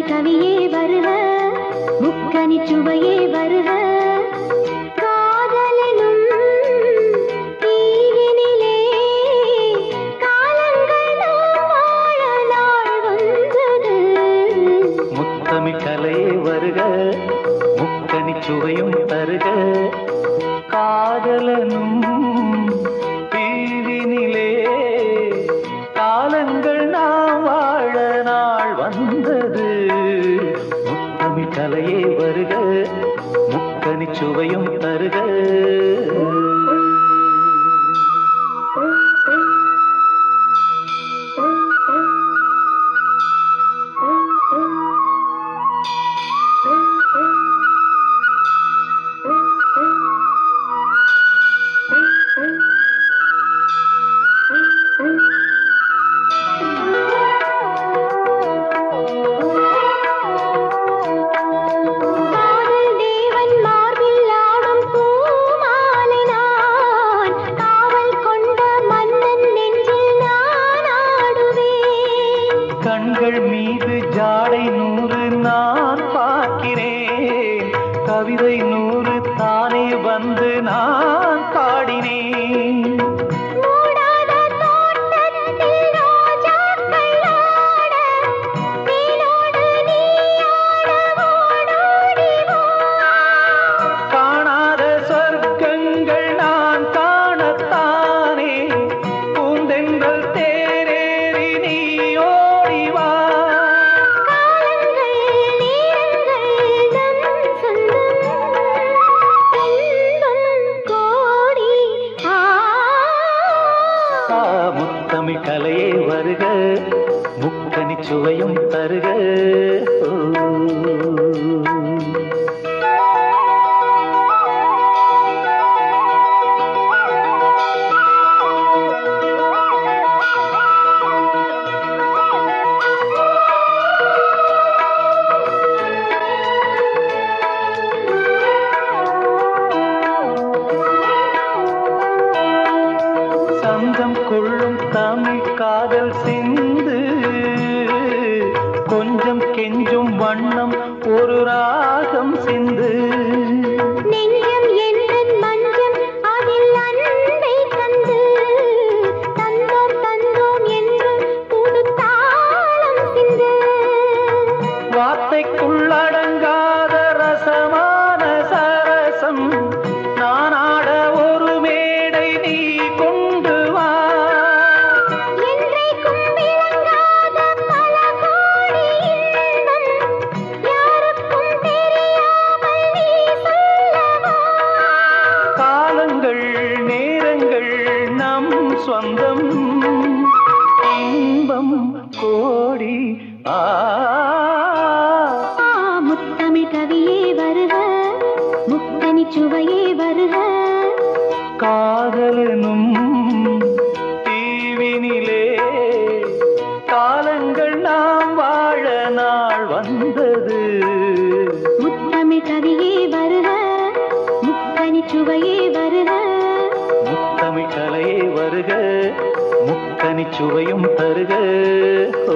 முத்தமிழ் கவியே வருக, முக்கனி சுவையே வருக. காதலனும் தீயினிலே காலங்கள் நாம் வாழ நாள் வந்தது. முத்தமிழ் கலையே வருக, முக்கனி சுவையும் தருக. காதலனும் தீவினிலே காலங்கள் நாம் வாழ நாள் வந்தது. முத்தமிழ் கலையே வருக, முக்கனி சுவையும் தருக. கண்கள் மீது ஜாடை 100 நான் பார்க்கிறேன், கவிதை 100 தானே வந்து நான் பாடினேன். காணாத சொர்க்கங்கள் நான் காணத்தானே பூந்தென்றல் தேரேறி நீ ஓடிவா. முத்தமிழ் கலையே வருக, முக்கனி சுவையும் தருக. சந்தம் கொள்ளும் தமிழ் காதல் சிந்து, கொஞ்சம் கெஞ்சும் வண்ணம் ஒரு ராகம் சிந்து. நெஞ்சம் என்றன் மஞ்சம் அதில் அன்பை தந்து, தந்தோம் தந்தோம் என்று புது தாளம் சிந்து. வார்த்தைக்குள்ளடங்காத ரசமான சரசம் நான் ஆட ஒரு மேடை நீ கொண்டு வா. என்றைக்கும் விளங்காத பல கோடி இன்பம் யாருக்கும் தெரியாமல் நீ சொல்லவா. காலங்கள் நேரங்கள் நம் சொந்தம், இன்பம் கோடி. முத்தமிழ் கவியே வருக, முக்கனி சுவையே வருக. காதலனும் தீவினிலே காலங்கள் நாம் வாழ நாள் வந்தது. முத்தமிழ் கவியே வருக, முக்கனி சுவையே வருக. முத்தமிழ் கலையே வருக, முக்கனி சுவையும் தருக. ஓ